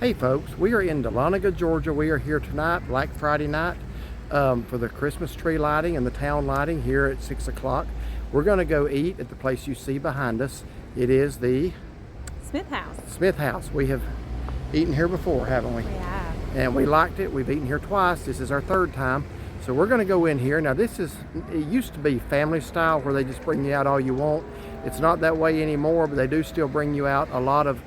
Hey folks, we are in Dahlonega, Georgia. We are here tonight, Black Friday night, for the Christmas tree lighting and the town lighting here at 6 o'clock. We're going to go eat at the place you see behind us. It is the Smith House. Smith House. We have eaten here before, haven't we? We have. And we liked it. We've eaten here twice. This is our third time. So we're going to go in here. Now it used to be family style where they just bring you out all you want. It's not that way anymore, but they do still bring you out a lot of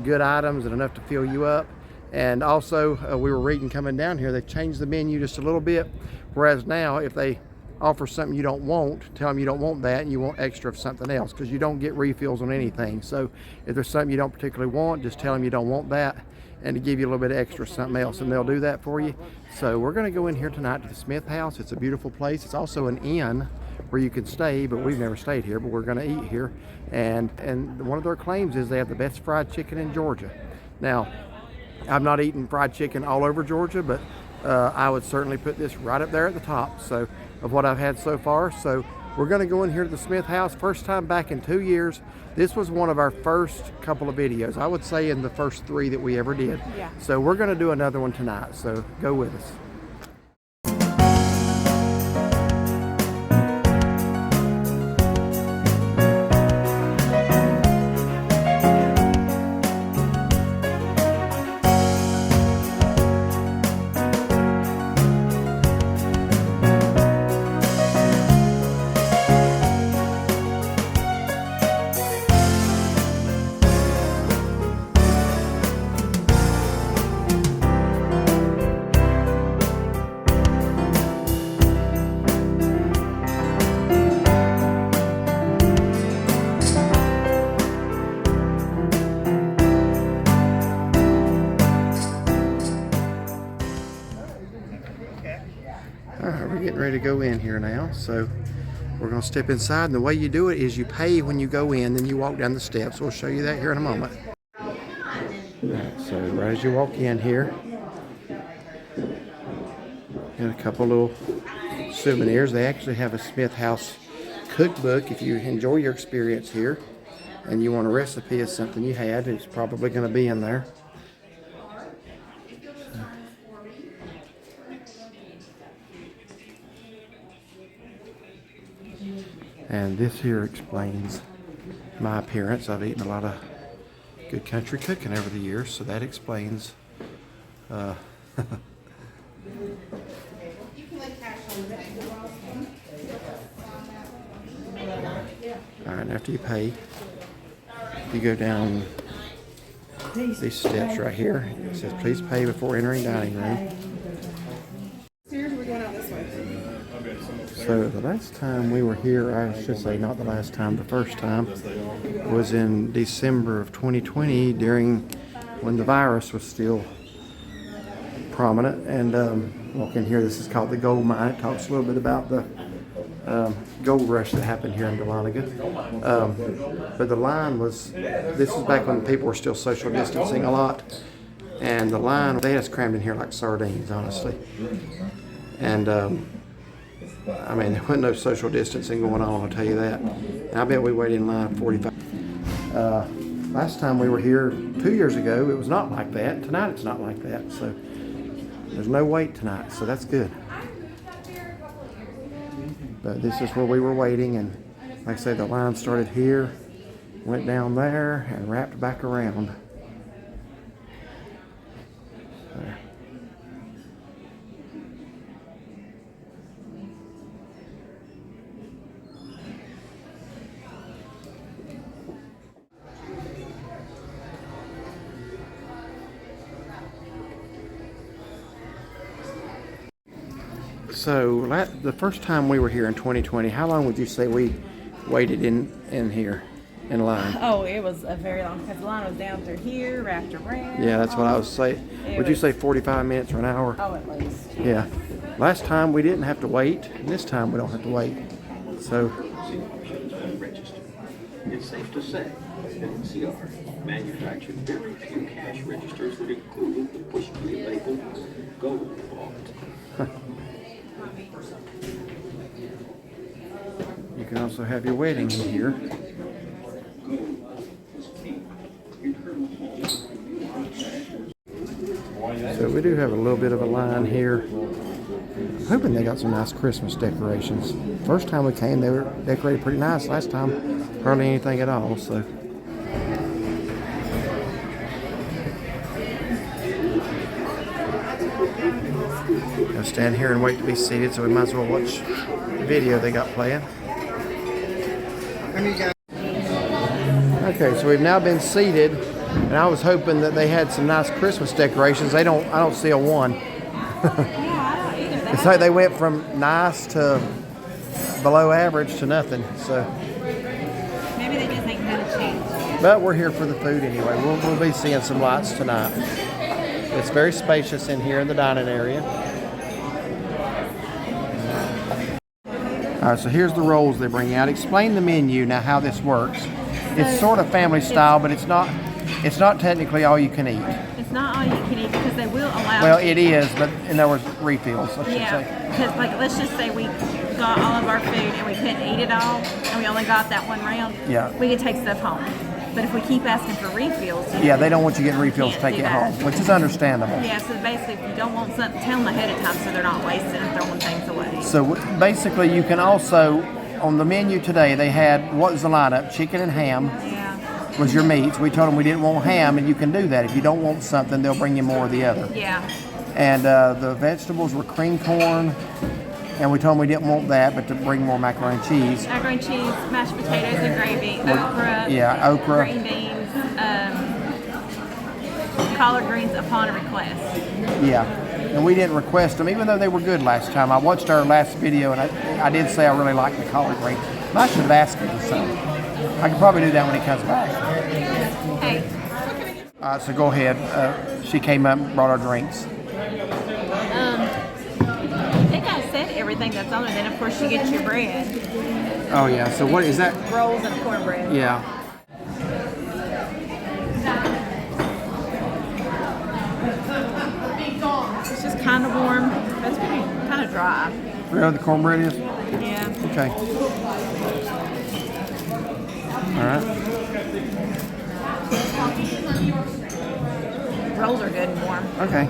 good items and enough to fill you up. And also we were reading coming down here, they changed the menu just a little bit, whereas now if they offer something you don't want, tell them you don't want that and you want extra of something else, because you don't get refills on anything. So if there's something you don't particularly want, just tell them you don't want that and to give you a little bit of extra something else, and they'll do that for you. So we're going to go in here tonight to the Smith House. It's a beautiful place. It's also an inn where you can stay, but we've never stayed here, but we're going to eat here. And one of their claims is they have the best fried chicken in Georgia. Now, I've not eaten fried chicken all over Georgia, but I would certainly put this right up there at the top, so, of what I've had so far. So we're going to go in here to the Smith House. First time back in 2 years. This was one of our first couple of videos, I would say in the first 3 that we ever did. Yeah. So we're going to do another one tonight, so go with us. Alright, we're getting ready to go in here now, so we're going to step inside, and the way you do it is you pay when you go in, then you walk down the steps. We'll show you that here in a moment. Alright, so right as you walk in here, and a couple little souvenirs. They actually have a Smith House cookbook. If you enjoy your experience here and you want a recipe of something you had, it's probably going to be in there. And this here explains my appearance. I've eaten a lot of good country cooking over the years, so that explains. Alright, after you pay, you go down these steps right here. It says, please pay before entering dining room. So the last time we were here, I should say not the last time, the first time, was in December of 2020 during when the virus was still prominent. And walk in here, this is called the Gold Mine. It talks a little bit about the gold rush that happened here in Dahlonega. But the line was, this was back when people were still social distancing a lot. And the line, they had us crammed in here like sardines, honestly. And I mean, there wasn't no social distancing going on, I'll tell you that. And I bet we waited in line 45. Last time we were here 2 years ago, it was not like that. Tonight it's not like that, so there's no wait tonight, so that's good. But this is where we were waiting, and like I said, the line started here, went down there, and wrapped back around. So. So the first time we were here in 2020, how long would you say we waited in here in line? Oh, it was a very long, because the line was down through here, wrapped around. Yeah, that's what I was saying. Would you say 45 minutes or an hour? Oh, at least. Yeah. Last time we didn't have to wait, and this time we don't have to wait. So. It's safe to say that NCR manufactured very few cash registers that included the push-free label Gold Vault. You can also have your wedding in here. So we do have a little bit of a line here. I'm hoping they got some nice Christmas decorations. First time we came, they were decorated pretty nice. Last time, hardly anything at all. So. I'll stand here and wait to be seated, so we might as well watch the video they got playing. Okay, so we've now been seated, and I was hoping that they had some nice Christmas decorations. I don't see a one. It's like they went from nice to below average to nothing. So Maybe they just ain't had a change. but we're here for the food anyway. We'll be seeing some lights tonight. It's very spacious in here in the dining area. All right, so here's the rolls they bring out. Explain the menu now, how this works. It's sort of family style, but it's not technically all you can eat. It's not all you can eat because they will allow. Well, it is, but in other words, refills, I should say. Yeah, because like let's just say we got all of our food and we couldn't eat it all, and we only got that one round. Yeah. We could take stuff home. But if we keep asking for refills, Yeah, they don't want you getting refills to Can't take do it that. home, which is understandable. yeah. So basically, if you don't want something, tell them ahead of time so they're not wasting and throwing things away. So basically, you can also, on the menu today, they had, what was the lineup? Chicken and ham Yeah. was your meats. We told them we didn't want ham, and you can do that. If you don't want something, they'll bring you more of the other. Yeah. And the vegetables were cream corn, and we told them we didn't want that, but to bring more macaroni and cheese. Macaroni and cheese, mashed potatoes and gravy, okra. Yeah, okra. Green beans, collard greens upon request. Yeah, and we didn't request them, even though they were good last time. I watched our last video, and I did say I really liked the collard green. But I should have asked him for some. I could probably do that when he comes back. Hey. So go ahead. She came up and brought our drinks. I think I said everything that's on there. Then, of course, you get your bread. Oh, yeah. So what is that? Rolls and cornbread. Yeah. It's just kind of warm. It's kind of dry. Where the cornbread is? Yeah. Okay. All right. Rolls are good and warm. Okay.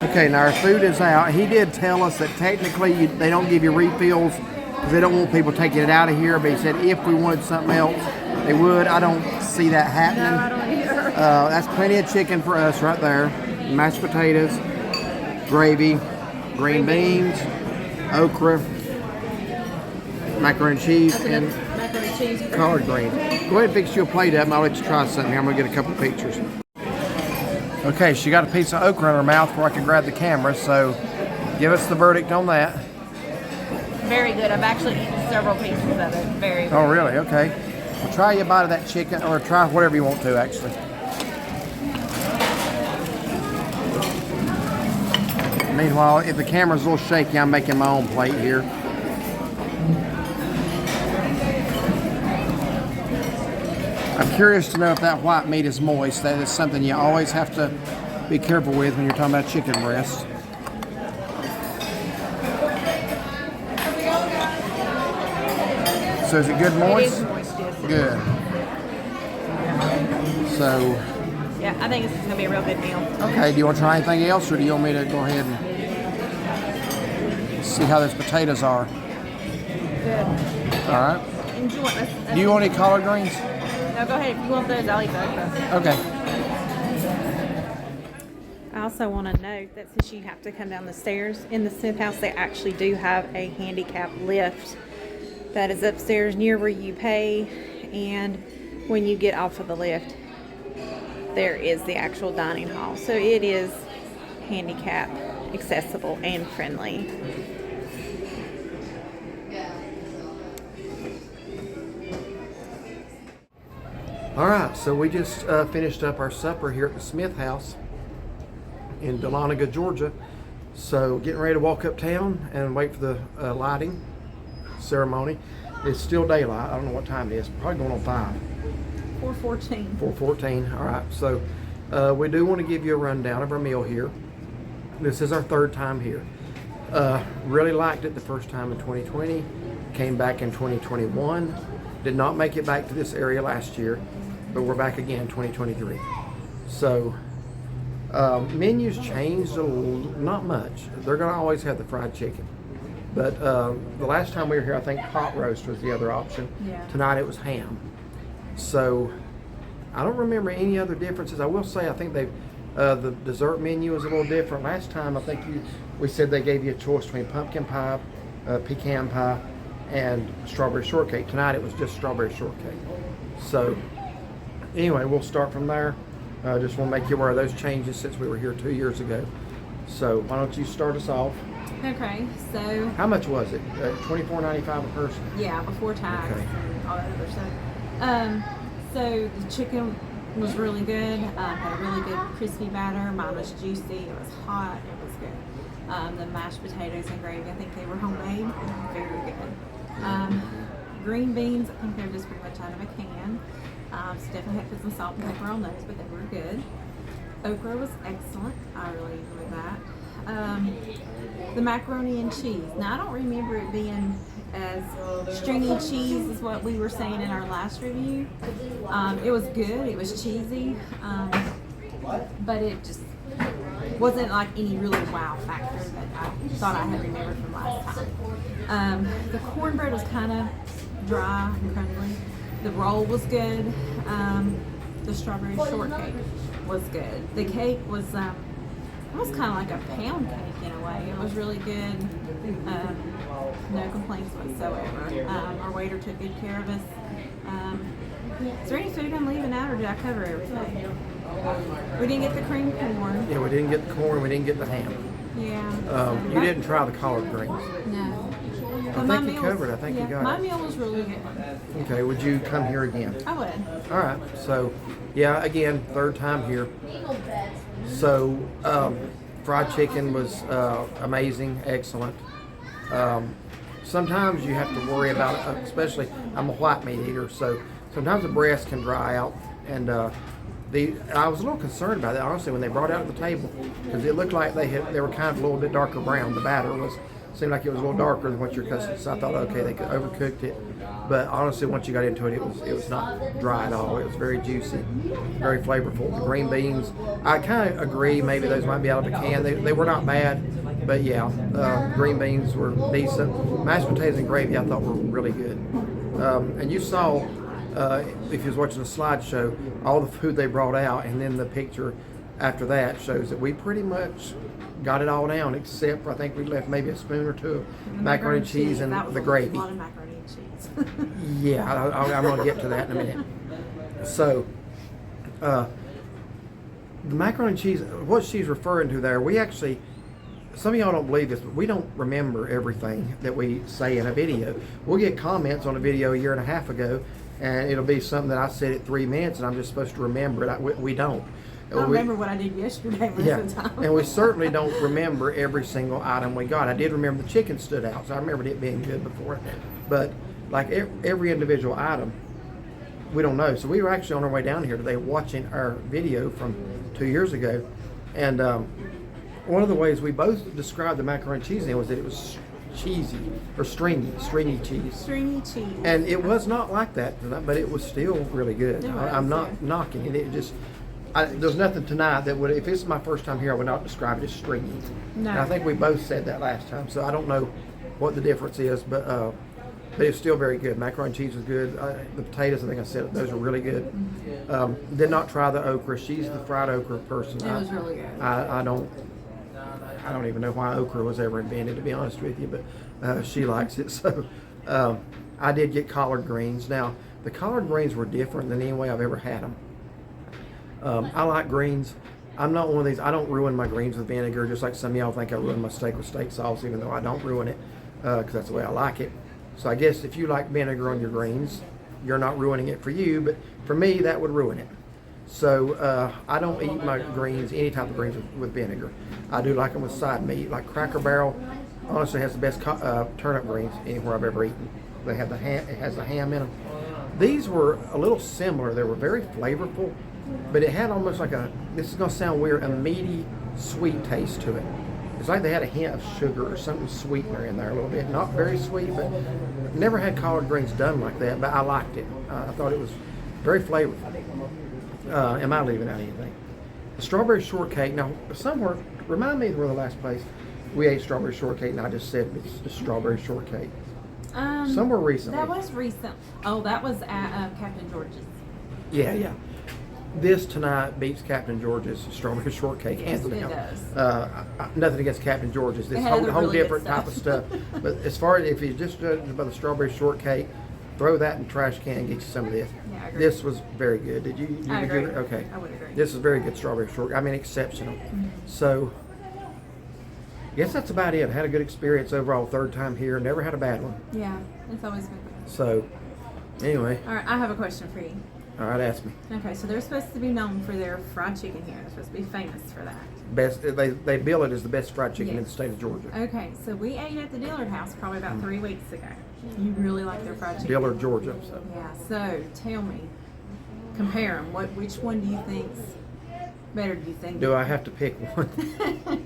Okay, now our food is out. He did tell us that technically they don't give you refills because they don't want people taking it out of here, but he said if we wanted something else, they would. I don't see that happening. No, I don't either. That's plenty of chicken for us right there. Mashed potatoes, gravy, green beans, okra, macaroni and cheese, and Macaroni and cheese. collard greens. Go ahead and fix you a plate up and I'll let you try something here. I'm going to get a couple pictures. Okay, she got a piece of okra in her mouth before I could grab the camera, so give us the verdict on that. Very good. I've actually eaten several pieces of it. Very good. Oh, really? Okay. Well, try a bite of that chicken, or try whatever you want to, actually. Meanwhile, if the camera's a little shaky, I'm making my own plate here. I'm curious to know if that white meat is moist. That is something you always have to be careful with when you're talking about chicken breasts. So is it good moist? It is moist, yes. Good. So, Yeah, I think this is going to be a real good meal. okay, do you want to try anything else, or do you want me to go ahead and see how those potatoes are? Good. All right. Enjoy. Do you want any collard greens? No, go ahead. If you want those, I'll eat those. Okay. I also want to note that since you have to come down the stairs in the Smith house, they actually do have a handicap lift that is upstairs near where you pay, and when you get off of the lift, there is the actual dining hall. So it is handicap accessible and friendly. All right, so we just finished up our supper here at the Smith house in Dahlonega, Georgia. So getting ready to walk uptown and wait for the lighting ceremony. It's still daylight. I don't know what time it is. Probably going on 5. 4:14. 4:14. All right. So we do want to give you a rundown of our meal here. This is our third time here. Really liked it the first time in 2020. Came back in 2021. Did not make it back to this area last year, but we're back again in 2023. So Menus changed a little, not much. They're going to always have the fried chicken. But the last time we were here, I think pot roast was the other option. Yeah. Tonight it was ham. So I don't remember any other differences. I will say I think the dessert menu is a little different. Last time I think we said they gave you a choice between pumpkin pie, pecan pie, and strawberry shortcake. Tonight it was just strawberry shortcake. So anyway, we'll start from there. Just want to make you aware of those changes since we were here 2 years ago. So why don't you start us off? Okay, so How much was it? $24.95 a person. yeah, before tax Okay. and all that other stuff. So the chicken was really good. Had a really good crispy batter. Mine was juicy. It was hot. It was good. The mashed potatoes and gravy, I think they were homemade. Very good. Green beans, I think they're just pretty much out of a can. So definitely had to put some salt and pepper on those, but they were good. Okra was excellent. I really enjoyed that. The macaroni and cheese. Now I don't remember it being as stringy cheese as what we were saying in our last review. It was good. It was cheesy, but it just wasn't like any really wow factor that I thought I had remembered from last time. The cornbread was kind of dry and crumbly. The roll was good. The strawberry shortcake was good. The cake was almost kind of like a pound cake in a way. It was really good. No complaints whatsoever. Our waiter took good care of us. Is there any food I'm leaving out, or did I cover everything? We didn't get the cream corn. Yeah, we didn't get the corn. We didn't get the ham. Yeah. You didn't try the collard greens. No. I think you covered. I think you got my it. meal was really good. Okay, would you come here again? I would. All right. So, yeah, again, third time here. So, fried chicken was amazing, excellent. Sometimes you have to worry about, especially I'm a white meat eater, so sometimes the breast can dry out, and I was a little concerned about that honestly when they brought it out to the table, because it looked like they were kind of a little bit darker brown. The batter seemed like it was a little darker than what you're accustomed to. So I thought, okay, they could overcooked it, but honestly, once you got into it, it was not dry at all. It was very juicy, very flavorful. The green beans, I kind of agree. Maybe those might be out of a can. They were not bad, but yeah, green beans were decent. Mashed potatoes and gravy, I thought were really good. And you saw, if you was watching the slideshow, all the food they brought out, and then the picture after that shows that we pretty much got it all down, except for I think we left maybe a spoon or two of macaroni and cheese and that was the gravy. A lot of macaroni and cheese. Yeah, I'm going to get to that in a minute. So, the macaroni and cheese, what she's referring to there, we actually, some of y'all don't believe this, but we don't remember everything that we say in a video. We'll get comments on a video a year and a half ago, and it'll be something that I said at 3 minutes, and I'm just supposed to remember it. We don't. I remember what I did yesterday most of the time. And we certainly don't remember every single item we got. I did remember the chicken stood out, so I remembered it being good before. But like every individual item, we don't know. So we were actually on our way down here today watching our video from 2 years ago. And one of the ways we both described the macaroni and cheese was that it was cheesy or stringy cheese. Stringy cheese. And it was not like that, but it was still really good. I'm not knocking it. It just... there's nothing tonight that would, if this is my first time here, I would not describe it as stringy. No. And I think we both said that last time, so I don't know what the difference is, but it's still very good. Macaroni and cheese was good. The potatoes, I think I said, those are really good. Did not try the okra. She's the fried okra person. It was really good. I don't even know why okra was ever invented, to be honest with you, but she likes it. So I did get collard greens. Now, the collard greens were different than any way I've ever had them. I like greens. I'm not one of these, I don't ruin my greens with vinegar, just like some of y'all think I ruin my steak with steak sauce, even though I don't ruin it, because that's the way I like it. So I guess if you like vinegar on your greens, you're not ruining it for you, but for me, that would ruin it. So I don't eat my greens, any type of greens with vinegar. I do like them with side meat, like Cracker Barrel honestly has the best turnip greens anywhere I've ever eaten. They have it has the ham in them. These were a little similar. They were very flavorful, but it had almost like this is going to sound weird, a meaty, sweet taste to it. It's like they had a hint of sugar or something sweetener in there a little bit. Not very sweet, but never had collard greens done like that, but I liked it. I thought it was very flavorful. Am I leaving out anything? Strawberry shortcake. Now, somewhere, remind me where the last place we ate strawberry shortcake, and I just said it's just strawberry shortcake. Somewhere recently. That was recent. Oh, that was at Captain George's. Yeah. This tonight beats Captain George's strawberry shortake, hands Yes, it down. does. Nothing against Captain George's. This They had whole, other whole really good different type of stuff. stuff. But as far as if you just judge by the strawberry shortcake, throw that in the trash can and get you some of this. Yeah, I agree. This was very good. Did you I agree? agree. Okay. I would agree. This is very good strawberry shortcake. I mean, exceptional. So, I guess that's about it. Had a good experience overall. Third time here. Never had a bad one. Yeah, it's always good. So, anyway, All right, I have a question for you. all right, ask me. Okay, so they're supposed to be known for their fried chicken here. They're supposed to be famous for that. Best. They bill it as the best fried chicken in the Yes. state of Georgia. Okay, so we ate at the Dillard House probably about 3 weeks ago. You really like their fried chicken? Dillard, Georgia. So. Yeah, so tell me, compare them. Which one do you think's better, do you think? Do I have to pick one?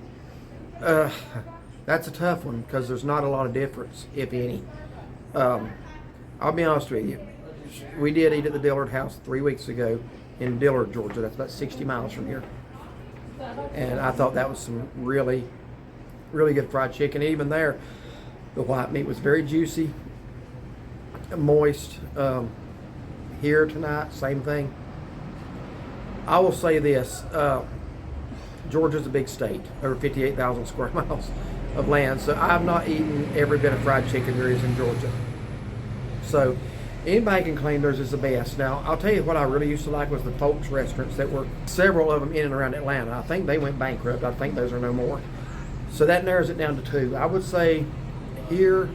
That's a tough one because there's not a lot of difference, if any. I'll be honest with you. We did eat at the Dillard House 3 weeks ago in Dillard, Georgia. That's about 60 miles from here. And I thought that was some really, really good fried chicken. Even there, the white meat was very juicy, moist. Here tonight, same thing. I will say this. Georgia's a big state, over 58,000 square miles of land. So I've not eaten every bit of fried chicken there is in Georgia. So anybody can claim theirs is the best. Now, I'll tell you what I really used to like was the Folks restaurants that were several of them in and around Atlanta. I think they went bankrupt. I think those are no more. So that narrows it down to two. I would say here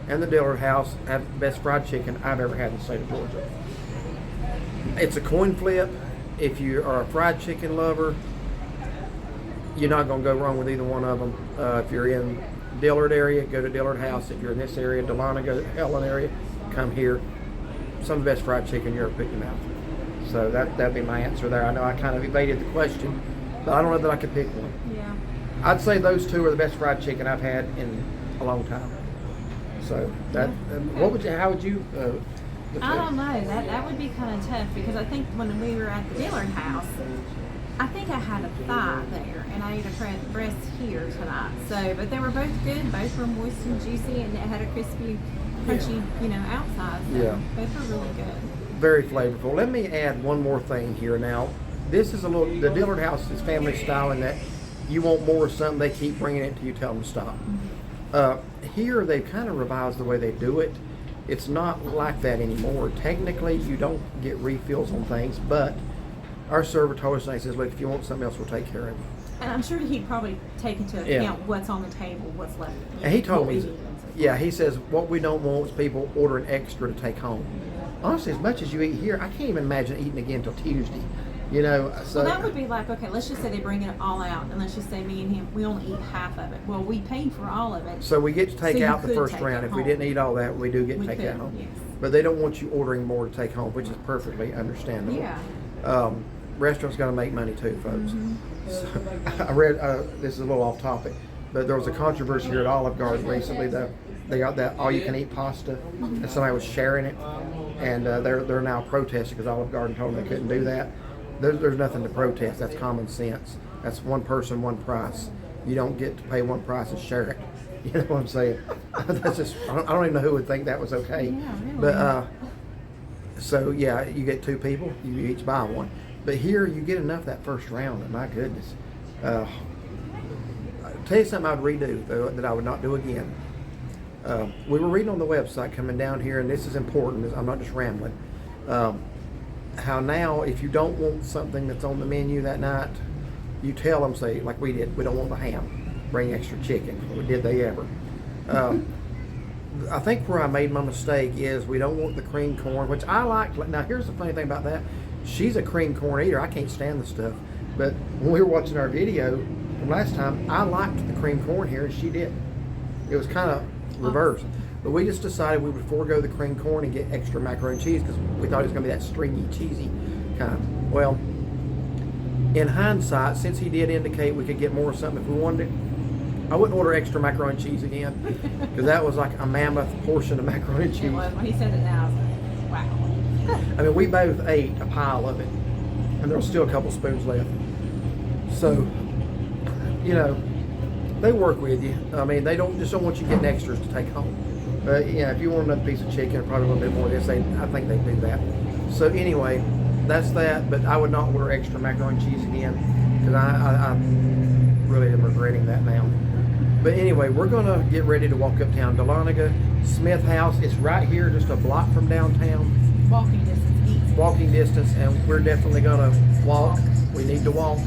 and the Dillard House have the best fried chicken I've ever had in the state of Georgia. It's a coin flip. If you are a fried chicken lover, you're not going to go wrong with either one of them. If you're in Dillard area, go to Dillard House. If you're in this area, Dahlonega, Helen area, come here. Some of the best fried chicken you ever put in your mouth. So that'd be my answer there. I know I kind of evaded the question, but I don't know that I could pick one. Yeah. I'd say those two are the best fried chicken I've had in a long time. So that, how would you? I don't know. That would be kind of tough because I think when we were at the Dillard House, I think I had a thigh there and I ate a breast here tonight. So, but they were both good. Both were moist and juicy and it had a crispy, crunchy, outside. So Yeah. both were really good. Very flavorful. Let me add one more thing here now. This is the Dillard House is family style in that you want more of something, they keep bringing it to you, tell them to stop. Here they've kind of revised the way they do it. It's not like that anymore. Technically, you don't get refills on things, but our server told us, and he says, look, if you want something else, we'll take care of it. And I'm sure he'd probably take into account Yeah. what's on the table, what's left. And he told what me, we need and so forth. yeah, he says, what we don't want is people ordering extra to take home. Honestly, as much as you eat here, I can't even imagine eating again until Tuesday. So Well, that would be like, okay, let's just say they bring it all out, and let's just say me and him, we only eat half of it. Well, we paid for all of it. So we get to take So you out the could first take round. it If we home. didn't eat all that, we do get to We take could, that home. yes. But they don't want you ordering more to take home, which is perfectly understandable. Yeah. Restaurants got to make money too, folks. Mm-hmm. So, I read, this is a little off topic, but there was a controversy here at Olive Garden recently. They got that all-you-can-eat pasta, and somebody was sharing it, and they're now protesting because Olive Garden told them they couldn't do that. There's nothing to protest. That's common sense. That's one person, one price. You don't get to pay one price and share it. You know what I'm saying? That's just, I don't even know who would think that was okay. Yeah, really. But so yeah, you get two people, you each buy one. But here you get enough that first round, and my goodness. I'll tell you something I'd redo though, that I would not do again. We were reading on the website coming down here, and this is important, I'm not just rambling. How now, if you don't want something that's on the menu that night, you tell them, say, like we did, we don't want the ham, bring extra chicken. Or did they ever? I think where I made my mistake is we don't want the cream corn, which I like. Now, here's the funny thing about that. She's a cream corn eater. I can't stand the stuff. But when we were watching our video from last time, I liked the cream corn here, and she didn't. It was kind of reversed. But we just decided we would forego the cream corn and get extra macaroni and cheese because we thought it was going to be that stringy, cheesy kind. Well, in hindsight, since he did indicate we could get more of something if we wanted it, I wouldn't order extra macaroni and cheese again because that was like a mammoth portion of macaroni and cheese. It was. When he said it now, I was like, wow. I mean, we both ate a pile of it, and there was still a couple spoons left. So, you know, they work with you. I mean, they don't want you getting extras to take home. But yeah, if you want another piece of chicken, probably a little bit more of this, I think they do that. So anyway, that's that. But I would not order extra macaroni and cheese again because I really am regretting that now. But anyway, we're gonna get ready to walk uptown. Dahlonega Smith House. It's right here, just a block from downtown. Walking distance, easy. Walking distance, and we're definitely gonna walk. We need to walk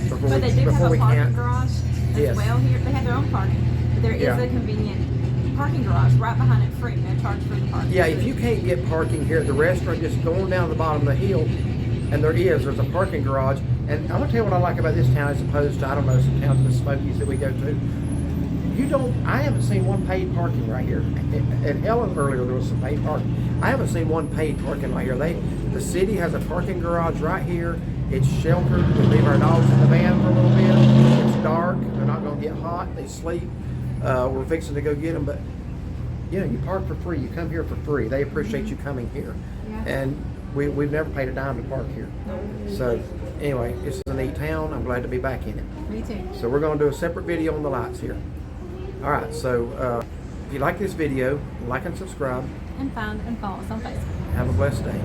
before But they do before have a we parking can't. garage as Yes. well here. They have their own parking, but there is Yeah. a convenient parking garage right behind it, free, no charge for the parking. Yeah, if you can't get parking here at the restaurant, just going down the bottom of the hill, and there's a parking garage. And I'm gonna tell you what I like about this town as opposed to, I don't know, some towns in the Smokies that we go to. I haven't seen one paid parking right here. At Helen earlier, there was some paid parking. I haven't seen one paid parking right here. The city has a parking garage right here. It's sheltered. We leave our dogs in the van for a little bit. It's dark. They're not gonna get hot. They sleep. We're fixing to go get them, but you know, you park for free. You come here for free. They appreciate you coming here. Yeah. And we've never paid a dime to park here. So anyway, this is a neat town. I'm glad to be back in it. Me too. So we're going to do a separate video on the lights here. All right, so if you like this video, like and subscribe. And find and follow us on Facebook. Have a blessed day.